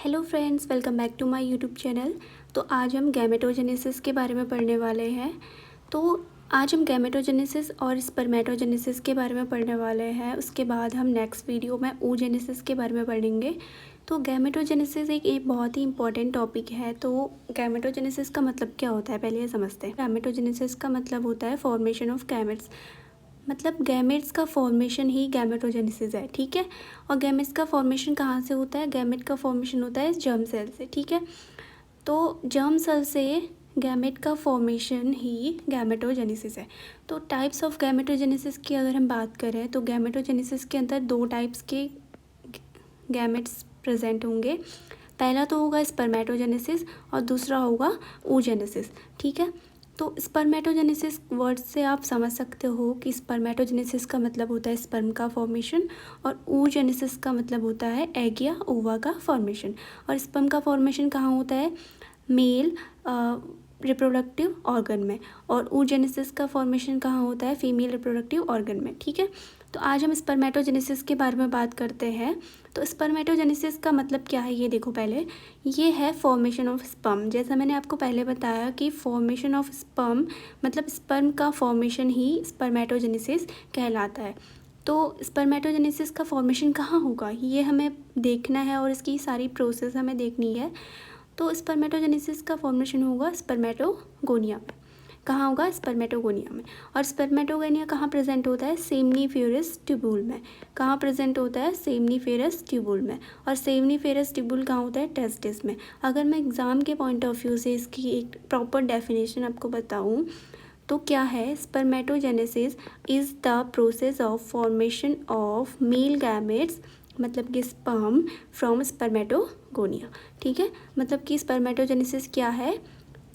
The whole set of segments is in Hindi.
Hello friends, welcome back to my YouTube channel. तो आज हम गैमेटोजेनेसिस के बारे में पढ़ने वाले हैं। तो आज हम गैमेटोजेनेसिस और स्पर्मेटोजेनेसिस के बारे में पढ़ने वाले हैं। उसके बाद हम नेक्स्ट वीडियो में oogenesis के बारे में पढ़ेंगे। तो गैमेटोजेनेसिस एक बहुत ही इंपॉर्टेंट टॉपिक है। तो गैमेटोजेनेसिस का मतलब क्या होता है, पहले ये समझते हैं। गैमेटोजेनेसिस का मतलब होता है फॉर्मेशन ऑफ गैमेट्स, मतलब गैमेट्स का फॉर्मेशन ही गैमेटोजेनेसिस है। ठीक है। और गैमेट्स का फॉर्मेशन कहाँ से होता है? गैमेट का फॉर्मेशन होता है जर्म सेल से। ठीक है। तो जर्म सेल से गैमेट का फॉर्मेशन ही गैमेटोजेनेसिस है। तो टाइप्स ऑफ गैमेटोजेनेसिस की अगर हम बात करें तो गैमेटोजेनेसिस के अंदर दो टाइप्स के गैमेट्स प्रेजेंट होंगे। पहला तो होगा स्पर्मेटोजेनेसिस और दूसरा होगा oogenesis। ठीक है। तो स्पर्मेटोजेनेसिस वर्ड से आप समझ सकते हो कि स्पर्मेटोजेनेसिस का मतलब होता है स्पर्म का फॉर्मेशन और oogenesis का मतलब होता है एग या ओवा का फॉर्मेशन। और स्पर्म का फॉर्मेशन कहाँ होता है? मेल रिप्रोडक्टिव ऑर्गन में, और oogenesis का फॉर्मेशन कहाँ होता है? फीमेल रिप्रोडक्टिव ऑर्गन में। ठीक है। तो आज हम स्पर्मेटोजेनेसिस के बारे में बात करते हैं। तो स्पर्मेटोजेनेसिस का मतलब क्या है ये देखो। पहले ये है फॉर्मेशन ऑफ स्पर्म। जैसा मैंने आपको पहले बताया कि फॉर्मेशन ऑफ स्पर्म मतलब स्पर्म का फॉर्मेशन ही स्पर्मेटोजेनेसिस कहलाता है। तो स्पर्मेटोजेनेसिस का फॉर्मेशन कहाँ होगा ये हमें देखना है और इसकी सारी प्रोसेस हमें देखनी है। तो स्पर्मेटोजेनेसिस का फॉर्मेशन होगा स्पर्मेटोगोनिया में। कहाँ होगा? स्पर्मेटोगोनिया में। और स्पर्मेटोगोनिया कहाँ प्रेजेंट होता है? सेमनीफेरस ट्यूबुल में। कहाँ प्रेजेंट होता है? सेमनीफेरस ट्यूबुल में। और सेमनीफेरस ट्यूबुल कहाँ होता है? टेस्टिस में। अगर मैं एग्ज़ाम के पॉइंट ऑफ व्यू से इसकी एक प्रॉपर डेफिनेशन आपको बताऊँ तो क्या है? Spermatogenesis is the process of formation of male gametes, मतलब कि स्पर्म फ्रॉम स्पर्मेटोगोनिया। ठीक है। मतलब कि स्पर्मेटोजेनेसिस क्या है?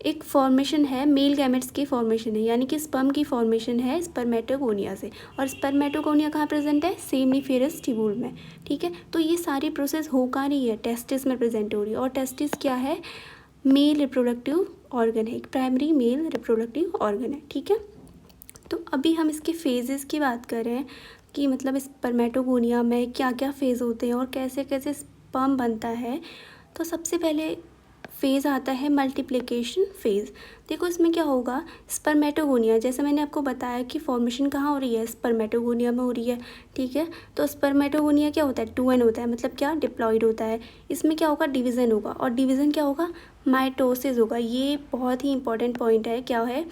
एक फॉर्मेशन है, मेल गैमेट्स की फॉर्मेशन है, यानी कि स्पर्म की फॉर्मेशन है स्पर्मेटोगोनिया से। और स्पर्मेटोगोनिया कहाँ प्रेजेंट है? सेमनीफेरस ट्यूबुल में। ठीक है। तो ये सारी प्रोसेस हो कहाँ रही है? टेस्टिस में प्रेजेंट हो रही है। और टेस्टिस क्या है? मेल रिप्रोडक्टिव ऑर्गन है, एक प्राइमरी मेल रिप्रोडक्टिव ऑर्गन है। ठीक है। तो अभी हम इसके फेजेस की बात करें कि मतलब स्पर्मेटोगोनिया में क्या क्या फेज़ होते हैं और कैसे कैसे स्पर्म बनता है। तो सबसे पहले फेज़ आता है मल्टीप्लिकेशन फेज़। देखो इसमें क्या होगा? स्पर्मेटोगोनिया, जैसे मैंने आपको बताया कि फॉर्मेशन कहाँ हो रही है? स्पर्मेटोगोनिया में हो रही है। ठीक है। तो स्पर्मेटोगोनिया क्या होता है? 2n होता है, मतलब क्या? डिप्लॉइड होता है। इसमें क्या होगा? डिवीज़न होगा। और डिवीज़न क्या होगा? माइटोसिस होगा। ये बहुत ही इंपॉर्टेंट पॉइंट है। क्या है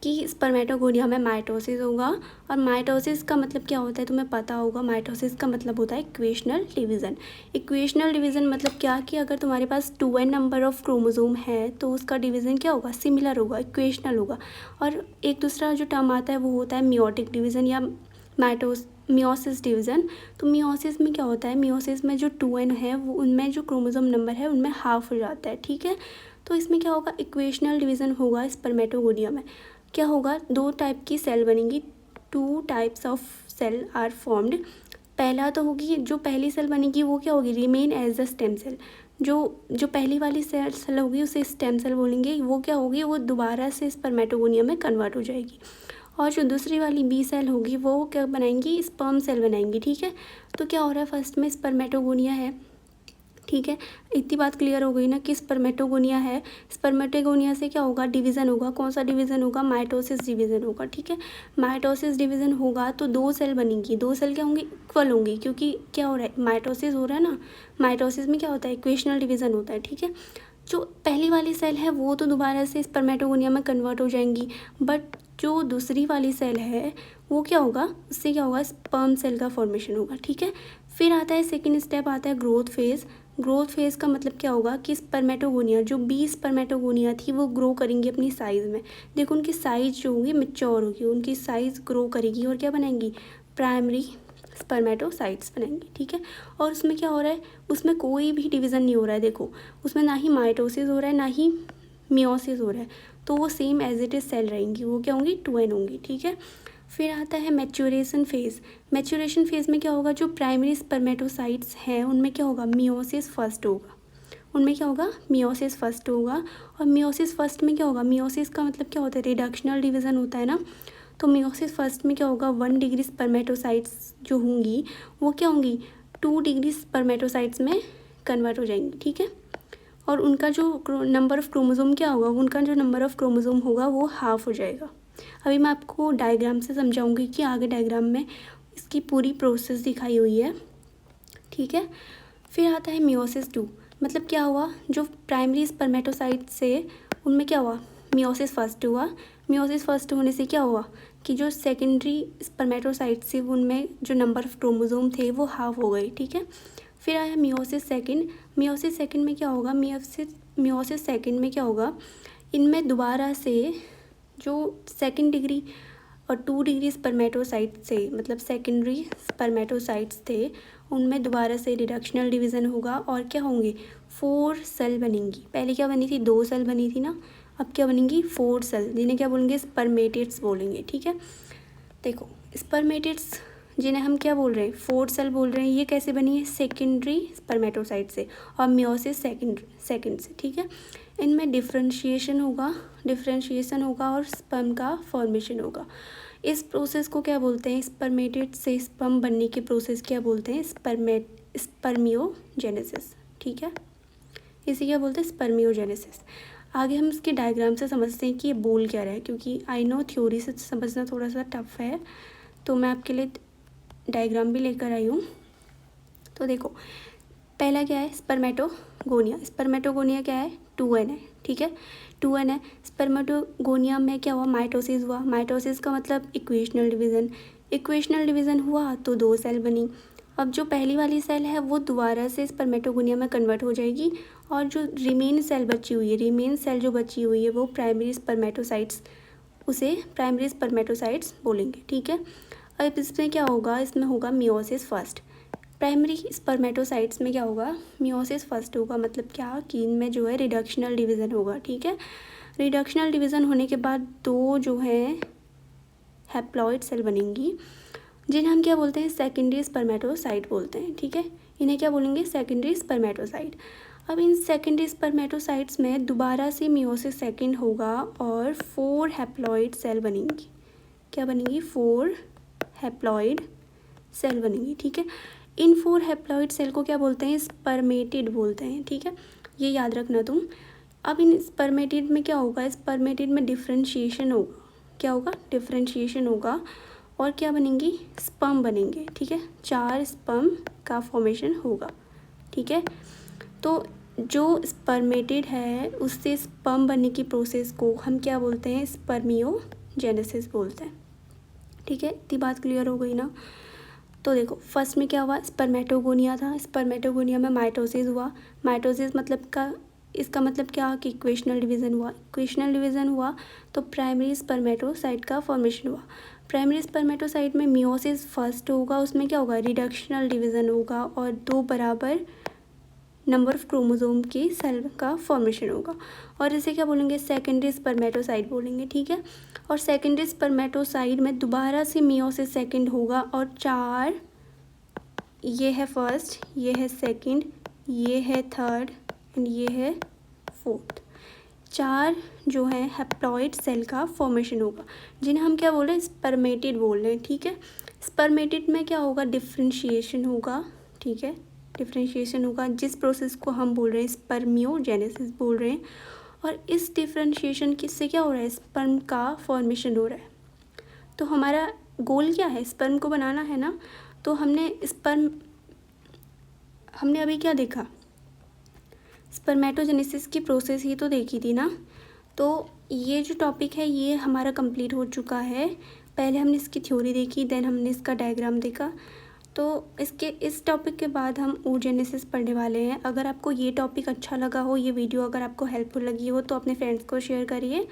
कि स्पर्मेटोगोनिया में माइटोसिस होगा। और माइटोसिस का मतलब क्या होता है तुम्हें पता होगा। माइटोसिस का मतलब होता है इक्वेशनल डिवीज़न। इक्वेशनल डिवीज़न मतलब क्या कि अगर तुम्हारे पास 2n नंबर ऑफ क्रोमोसोम है तो उसका डिवीज़न क्या होगा? सिमिलर होगा, इक्वेशनल होगा। और एक दूसरा जो टर्म आता है वो होता है मियोटिक डिवीज़न या मियोसिस डिवीज़न। तो मियोसिस में क्या होता है? मियोसिस में जो 2n है वो उनमें जो क्रोमोसोम नंबर है उनमें हाफ हो जाता है। ठीक है। तो इसमें क्या होगा? इक्वेशनल डिवीज़न होगा स्पर्मेटोगोनिया में। क्या होगा? दो टाइप की सेल बनेंगी, 2 types of cell are formed. पहला तो होगी, जो पहली सेल बनेगी वो क्या होगी? Remain as the stem cell. जो पहली वाली सेल होगी उसे स्टेम सेल बोलेंगे। वो क्या होगी? वो दोबारा से स्पर्मेटोगोनिया में कन्वर्ट हो जाएगी। और जो दूसरी वाली बी सेल होगी वो क्या बनाएंगी? स्पर्म सेल बनाएंगी। ठीक है। तो क्या हो रहा है? फर्स्ट में स्पर्मेटोगोनिया है। ठीक है। इतनी बात क्लियर हो गई ना कि स्पर्मेटोगोनिया है। स्पर्मेटोगोनिया से क्या होगा? डिवीज़न होगा। कौन सा डिवीज़न होगा? माइटोसिस डिवीज़न होगा। ठीक है। माइटोसिस डिवीज़न होगा तो 2 सेल बनेंगी। 2 सेल क्या होंगी? इक्वल होंगी, क्योंकि क्या हो रहा है? माइटोसिस हो रहा है ना। माइटोसिस में क्या होता है? इक्वेशनल डिवीज़न होता है। ठीक है। जो पहली वाली सेल है वो तो दोबारा से स्पर्मेटोगोनिया में कन्वर्ट हो जाएंगी, बट जो दूसरी वाली सेल है वो क्या होगा? उससे क्या होगा? स्पर्म सेल का फॉर्मेशन होगा। ठीक है। फिर आता है सेकेंड स्टेप, आता है ग्रोथ फेज़। ग्रोथ फेज़ का मतलब क्या होगा कि स्पर्मेटोगोनिया, जो 20 स्पर्मेटोगोनिया थी वो ग्रो करेंगी अपनी साइज़ में। देखो उनकी साइज़ जो होगी मैच्योर होगी, उनकी साइज़ ग्रो करेगी और क्या बनाएंगी? प्राइमरी स्पर्मेटोसाइट्स बनाएंगी। ठीक है। और उसमें क्या हो रहा है? उसमें कोई भी डिवीज़न नहीं हो रहा है। देखो उसमें ना ही माइटोसिस हो रहा है ना ही मियोसिस हो रहा है। तो वो same as it is cell रहेंगी। वो क्या होंगी? 2n होंगी। ठीक है। फिर आता है मैच्योरेशन फेज़। मैच्योरेशन फेज़ में क्या होगा? जो प्राइमरी स्पर्मेटोसाइट्स हैं उनमें क्या होगा? मियोसिस फर्स्ट होगा। उनमें क्या होगा? मियोसिस फर्स्ट होगा। और मियोसिस फर्स्ट में क्या होगा? मियोसिस का मतलब क्या होता है? रिडक्शनल डिवीज़न होता है ना। तो मियोसिस फर्स्ट में क्या होगा? 1 डिग्री स्पर्मेटोसाइट्स जो होंगी वो क्या होंगी? 2 डिग्री स्पर्मेटोसाइट्स में कन्वर्ट हो जाएंगी। ठीक है। और उनका जो नंबर ऑफ़ क्रोमोज़ोम क्या होगा, उनका जो नंबर ऑफ़ क्रोमोज़ोम होगा वो हाफ़ हो जाएगा। अभी मैं आपको डायग्राम से समझाऊंगी कि आगे डायग्राम में इसकी पूरी प्रोसेस दिखाई हुई है, ठीक है। फिर आता है मियोसिस 2, मतलब क्या हुआ, जो प्राइमरी स्पर्मेटोसाइट से उनमें क्या हुआ, मियोसिस फर्स्ट हुआ। मियोसिस फर्स्ट होने से क्या हुआ कि जो सेकेंडरी स्पर्मेटोसाइट से उनमें जो नंबर ऑफ़ क्रोमोज़ोम थे वो हाफ हो गए, ठीक है। फिर आया मियोसिस सेकंड। मियोसिस सेकंड में क्या होगा, मियोसिस सेकंड में क्या होगा, इनमें दोबारा से जो सेकंड डिग्री और 2 डिग्री स्पर्मेटोसाइट से, मतलब सेकेंडरी स्पर्मेटोसाइट्स थे, उनमें दोबारा से रिडक्शनल डिवीज़न होगा और क्या होंगे, 4 सेल बनेंगी। पहले क्या बनी थी, 2 सेल बनी थी ना, अब क्या बनेंगी 4 सेल, जिन्हें क्या बोलेंगे, स्पर्मेटिड्स बोलेंगे, ठीक है। देखो स्पर्मेटिड्स जिन्हें हम क्या बोल रहे हैं, 4 सेल बोल रहे हैं, ये कैसे बनी है, सेकेंडरी स्पर्मेटोसाइट से और मियोसिस सेकंड से, ठीक है। इनमें डिफ्रेंशिएशन होगा और स्पर्म का फॉर्मेशन होगा। इस प्रोसेस को क्या बोलते हैं, स्पर्मेटिड से स्पर्म बनने की प्रोसेस क्या बोलते हैं, स्पर्मियोजेनेसिस, ठीक है। इसे क्या बोलते हैं, स्पर्मियोजेनेसिस। आगे हम इसके डायग्राम से समझते हैं कि ये बोल क्या रहा है, क्योंकि आई नो थ्योरी से समझना थोड़ा सा टफ है, तो मैं आपके लिए डायग्राम भी लेकर आई हूँ। तो देखो पहला क्या है, स्पर्मेटोगोनिया। स्पर्मेटोगोनिया क्या है, 2n है, ठीक है, 2n है। स्पर्मेटोगोनिया में क्या हुआ, माइटोसिस हुआ। माइटोसिस का मतलब इक्वेशनल डिवीज़न हुआ तो 2 सेल बनी। अब जो पहली वाली सेल है वो दोबारा से स्पर्मेटोगोनिया में कन्वर्ट हो जाएगी और जो रिमेन सेल जो बची हुई है वो प्राइमरी स्पर्मेटोसाइट्स बोलेंगे, ठीक है। अब इसमें क्या होगा, इसमें होगा मियोसिस फर्स्ट। प्राइमरी स्पर्मेटोसाइट्स में क्या होगा, मियोसिस फर्स्ट होगा, मतलब क्या कि इनमें जो है रिडक्शनल डिवीज़न होगा, ठीक है। रिडक्शनल डिवीज़न होने के बाद 2 जो है हैप्लॉइड सेल बनेंगी, जिन्हें हम क्या बोलते हैं, सेकेंडरी स्पर्मेटोसाइट बोलते हैं, ठीक है। इन्हें क्या बोलेंगे, सेकेंडरी स्पर्मेटोसाइट। अब इन सेकेंडरी स्पर्मेटोसाइट्स में दोबारा से मियोसिस सेकंड होगा और 4 हैप्लॉइड सेल बनेंगी। क्या बनेंगी, 4 हैप्लॉइड सेल बनेंगी, ठीक है। इन 4 हैप्लॉइड सेल को क्या बोलते हैं, स्पर्मेटिड बोलते हैं, ठीक है, ये याद रखना तुम। अब इन स्पर्मेटिड में क्या होगा, स्पर्मेटिड में डिफ्रेंशिएशन होगा। क्या होगा, डिफ्रेंशिएशन होगा और क्या बनेंगी, स्पर्म बनेंगे, ठीक है। 4 स्पर्म का फॉर्मेशन होगा, ठीक है। तो जो स्पर्मेटिड है उससे स्पर्म बनने की प्रोसेस को हम क्या बोलते हैं, स्पर्मियोजेनेसिस बोलते हैं, ठीक है। इतनी बात क्लियर हो गई ना। तो देखो फर्स्ट में क्या हुआ, स्पर्मेटोगोनिया था। स्पर्मेटोगोनिया में माइटोसिस हुआ। माइटोसिस इसका मतलब क्या कि इक्वेशनल डिवीज़न हुआ तो प्राइमरी स्पर्मेटोसाइट का फॉर्मेशन हुआ। प्राइमरी स्पर्मेटोसाइट में मियोसिस फर्स्ट होगा, उसमें क्या होगा, रिडक्शनल डिवीज़न होगा और 2 बराबर नंबर ऑफ़ क्रोमोज़ोम की सेल का फॉर्मेशन होगा और इसे क्या बोलेंगे, सेकेंडरी स्पर्मेटोसाइट बोलेंगे, ठीक है। और सेकेंडरी स्पर्मेटोसाइट में दोबारा से मियोसिस सेकंड होगा और 4, ये है फर्स्ट, ये है सेकंड, ये है थर्ड एंड ये है फोर्थ, 4 जो है हैप्लॉइड सेल का फॉर्मेशन होगा, जिन्हें हम क्या बोल रहे हैं, स्पर्मेटिड बोल रहे हैं, ठीक है। स्पर्मेटिड में क्या होगा, डिफ्रेंशिएशन होगा, ठीक है, डिफ्रेंशिएशन होगा, जिस प्रोसेस को हम बोल रहे हैं स्पर्मियोजेनेसिस बोल रहे हैं। और इस डिफ्रेंशिएशन किससे क्या हो रहा है, स्पर्म का फॉर्मेशन हो रहा है। तो हमारा गोल क्या है, स्पर्म को बनाना है ना। तो हमने अभी क्या देखा, स्पर्मेटोजेनेसिस की प्रोसेस ही तो देखी थी ना। तो ये जो टॉपिक है ये हमारा कंप्लीट हो चुका है। पहले हमने इसकी थ्योरी देखी, देन हमने इसका डायग्राम देखा। तो इस टॉपिक के बाद हम oogenesis पढ़ने वाले हैं। अगर आपको ये टॉपिक अच्छा लगा हो, ये वीडियो अगर आपको हेल्पफुल लगी हो तो अपने फ्रेंड्स को शेयर करिए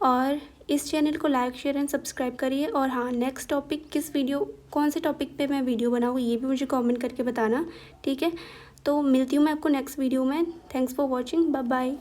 और इस चैनल को लाइक शेयर एंड सब्सक्राइब करिए। और हाँ, नेक्स्ट टॉपिक कौन से टॉपिक पे मैं वीडियो बनाऊँ ये भी मुझे कमेंट करके बताना, ठीक है। तो मिलती हूँ मैं आपको नेक्स्ट वीडियो में। Thanks for watching, bye bye.